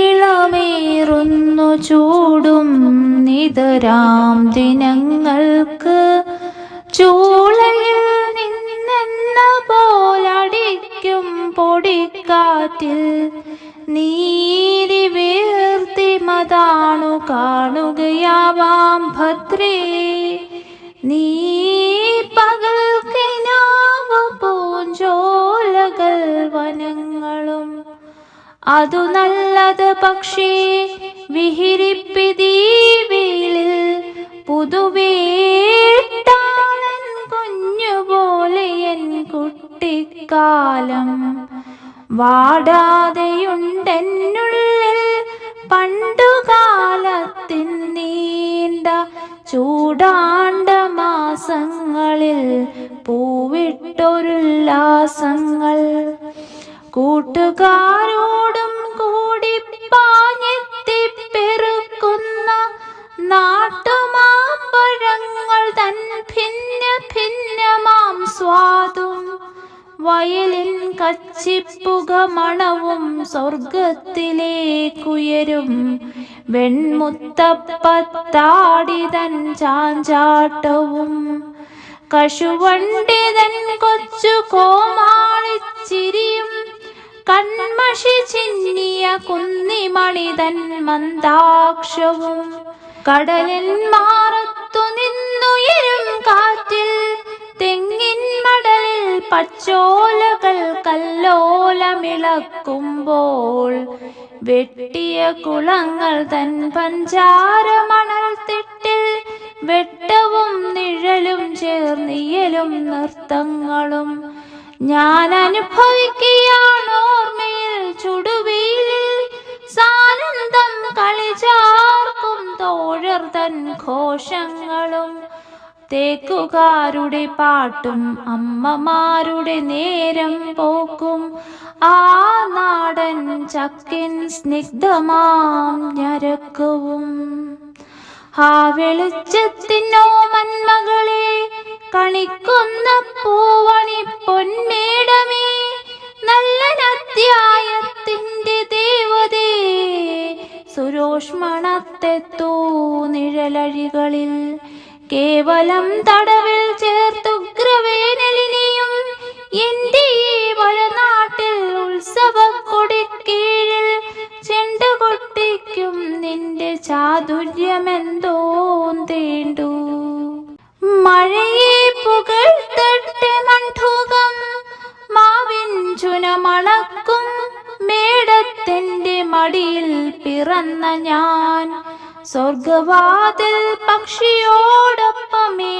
നീളമേറുന്നു ചൂടും നിതരാം ദിനങ്ങൾക്ക് ചൂളയിൽ നിന്നെന്ന പോലടിക്കും പൊടിക്കാറ്റിൽ നീരി വീർത്തിമതാണു കാണുകയാവാം ഭദ്രേ. നീ പകൽക്കിനാവ് പൂഞ്ചോലകൾ വനങ്ങളും അതു നല്ലത് പക്ഷേ വിഹിരിപ്പിതീവിളിൽ പുതുവേട്ടാളൻ കുഞ്ഞുപോലെ എൻ കുട്ടിക്കാലം വാടാതെയുണ്ടെന്നുള്ളിൽ പണ്ടുകാലത്തിൻ നീണ്ട ചൂടാണ്ട മാസങ്ങളിൽ പൂവിട്ടൊരുല്ലാസങ്ങൾ കൂട്ടുകാരോടും കൂടി പാഞ്ഞെത്തിപ്പെറുക്കുന്ന നാട്ടുമാമ്പഴങ്ങൾ തൻ ഭിന്ന ഭിന്നമാം സ്വാദും വയലിൻ കച്ചിപ്പുക മണവും സ്വർഗത്തിലേക്കുയരും വെൺമുത്തപ്പത്താടിതൻ ചാഞ്ചാട്ടവും കശുവണ്ടിതൻ കൊച്ചു കോമാളിച്ചിരിയും കൺമഷി ചിന്നിയ കുന്നിമണിതൻ മന്ദാക്ഷവും കടലിൻ മാറത്തു നിന്നുയരും കാറ്റിൽ തെങ്ങിൻ മടലിൽ പച്ചോലകൾ കല്ലോലമിളക്കുമ്പോൾ വെട്ടിയ കുളങ്ങൾ തൻ പഞ്ചാര മണൽ തിട്ടിൽ വെട്ടവും നിഴലും ചേർന്നിയലും നൃത്തങ്ങളും ഞാൻ അനുഭവിക്കുകയാണോർമ്മയിൽ ചുടുവെയിലിൽ സാനന്ദം കളിചാർക്കും തോഴർ തൻ ഘോഷങ്ങളും തേക്കുകാരുടെ പാട്ടും അമ്മമാരുടെ നേരം പോക്കും ആ നാടൻ ചക്കിൻ സ്നിഗ്ധമാം ഞരക്കവും. ആ വെളിച്ചത്തിനോ മന്മകളെ കണിക്കുന്ന പൂവണി പൊന്മേടമേ നല്ലൊരധ്യായത്തിന്റെ ദേവതേ സുരോഷ്മണത്തെത്തൂ നിഴലഴികളിൽ കേവലം തടവിൽ ചേർത്തുഗ്രവേനലിനെയും എന്റെ ഈ വലനാട്ടിൽ ഉത്സവക്കൊടിക്കീഴിൽ ചെണ്ടുകൊട്ടിക്കും നിന്റെ ചാതുര്യമെന്തോ തേണ്ടു. മഴയെ പുകഴ്ത്തട്ടെ മണ്ഡൂകം മാവിൻ ചുനമണക്കും മേടത്തിന്റെ മടിയിൽ പിറന്ന ഞാൻ സ്വർഗവാതിൽ പക്ഷിയോടൊപ്പമേ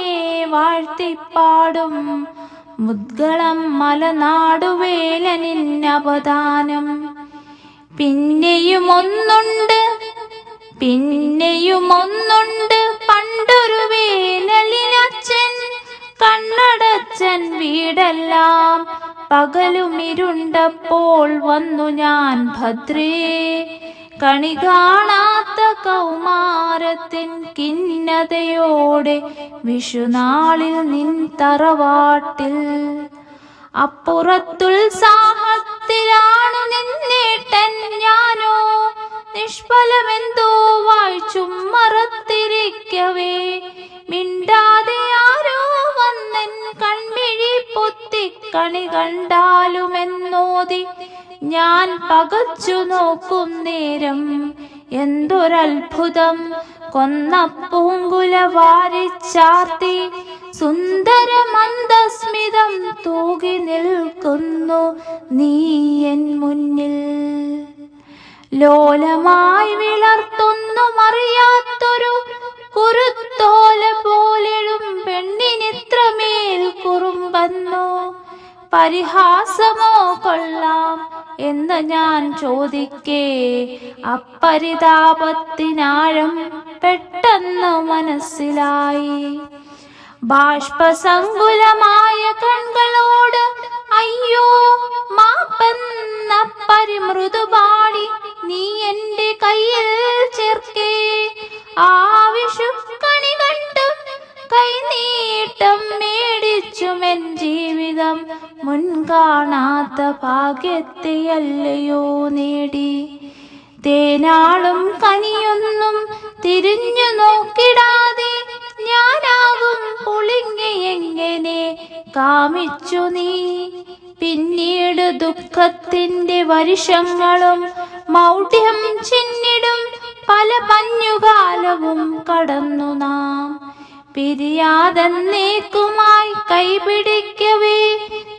വാഴ്ത്തിപ്പാടും മുദ്ഗളം മലനാടുവേലനിൻ അവദാനം. പിന്നെയും ഒന്നുണ്ട് പണ്ടൊരു വേനലിനച്ഛൻ കണ്ണടച്ചൻ വീടെല്ലാം പകലുമിരുണ്ടപ്പോൾ വന്നു ഞാൻ ഭദ്രേ. കണി കാണാത്ത കൗമാരത്തിൻ കിന്നതയോടെ വിഷുനാളിൽ നിൻ തറവാട്ടിൽ അപ്പുറത്തുത്സാഹത്തിലാണു നിന്നേട്ടൻ. ഞാനോ നിഷ്ഫലമെന്തോ വായിച്ചുമ്മറത്തിരിക്കവേ മിണ്ടാതെ ആരോ വന്നൻ കൺമിഴി പൊത്തി കണി കണ്ടാലുമെന്നോതി ഞാൻ പകച്ചു നോക്കും നേരം എന്തൊരത്ഭുതം കൊന്ന പൂങ്കുല വാരിച്ചാർത്തി സുന്ദര മന്ദസ്മിതം തൂകി നിൽക്കുന്നു നീ എൻ മുന്നിൽ. ലോലമായി വിളർത്തൊന്നുമറിയാത്തൊരു കുരുത്തോല പോലെഴും പെണ്ണിനിത്രമേൽ കുറുമ്പന്നോ പരിഹാസമോ കൊള്ളാം എന്ന് ഞാൻ ചോദിക്കേ അപ്പരിതാപത്തിനാഴം പെട്ടെന്ന് മനസ്സിലായി. ബാഷ്പസങ്കുലമായ കൺകളോട് അയ്യോ മാപ്പെന്ന പരിമൃദുപാടി നീ എന്റെ കയ്യിൽ ചേർക്കേ. ആവിഷുക്കണി കണ്ടും കൈനീട്ടം മേടിച്ചുമെൻ ജീവിതം മുൻകാണാത്ത ഭാഗ്യത്തെയല്ലയോ നേടി. തേനാളും കനിയൊന്നും തിരിഞ്ഞു നോക്കിടാതെ ഞാനാകും പുളിങ്ങയെങ്ങനെ കാമിച്ചു നീ. പിന്നീട് ദുഃഖത്തിന്റെ വർഷങ്ങളും മൗഢ്യം ചിന്നിടും പല മഞ്ഞുകാലവും കടന്നു നാം. പിരിയാതെന്നേക്കുമായി കൈപിടിക്കവേ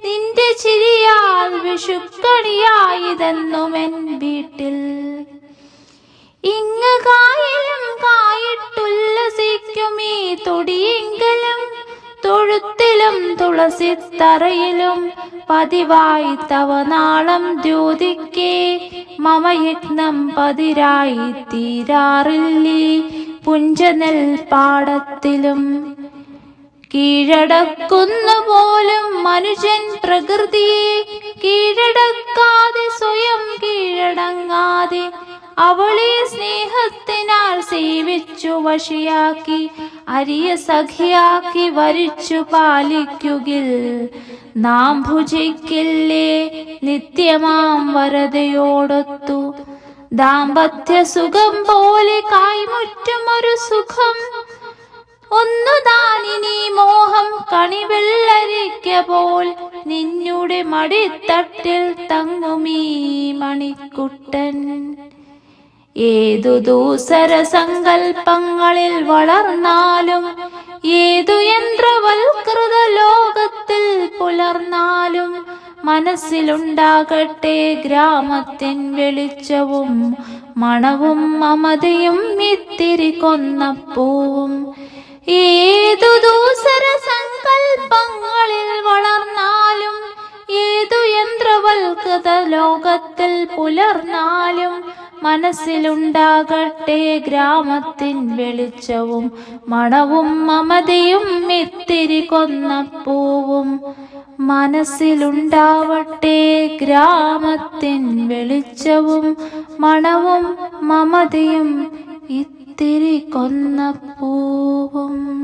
നിന്റെ ചിരിയാൽ വിഷുക്കണിയായതെന്നുമെൻ വീട്ടിൽ. ഇങ്ങ് കായലും കായിട്ടുല്ലസിക്കുമീ തൊടിയെങ്കിലും തൊഴുത്തിലും തുളസിത്തറയിലും പതിവായി തവ നാളം ദ്യോതിക്കേ മമയജ്ഞം പതിരായി തീരാറില്ലീ പുഞ്ചനെൽ പാടത്തിലും. കീഴടക്കുന്നു പോലും മനുഷ്യൻ പ്രകൃതിയെ കീഴടക്കാതെ സ്വയം കീഴടങ്ങാതെ അവളെ സ്നേഹത്തിനാൽ സേവിച്ചു വശിയാക്കി അരിയ സഖിയാക്കി വരിച്ചു പാലിക്കുകിൽ നാം ഭുജിക്കില്ലേ നിത്യമാം വരതയോടൊത്തു. ദാമ്പത്യ സുഖം പോലെ കായ്മുറ്റും ഒരു സുഖം ഒന്നുതാനിനി മോഹം കണിവെള്ളരിക്ക പോൽ നിന്നുടെ മടിത്തട്ടിൽ തങ്ങുമീ മണിക്കുട്ടൻ. ഏതു ദൂസര സങ്കൽപ്പങ്ങളിൽ വളർന്നാലും ഏതു യന്ത്രവൽകൃത ലോകത്തിൽ പുലർന്നാലും മനസ്സിലുണ്ടാകട്ടെ ഗ്രാമത്തിൻ വെളിച്ചവും മണവും മമതയും ഇത്തിരി കൊന്നപ്പൂവും. ഏതു ദൂസര സങ്കൽപ്പങ്ങളിൽ വളർന്നാലും ഏതു യന്ത്രവൽകൃത ലോകത്തിൽ പുലർന്നാലും മനസ്സിലുണ്ടാകട്ടെ ഗ്രാമത്തിൻ വെളിച്ചവും മണവും മമതയും ഇത്തിരി കൊന്നപ്പൂവും. മനസ്സിലുണ്ടാവട്ടെ ഗ്രാമത്തിൻ വെളിച്ചവും മണവും മമതയും ഇത്തിരി കൊന്നപ്പൂവും.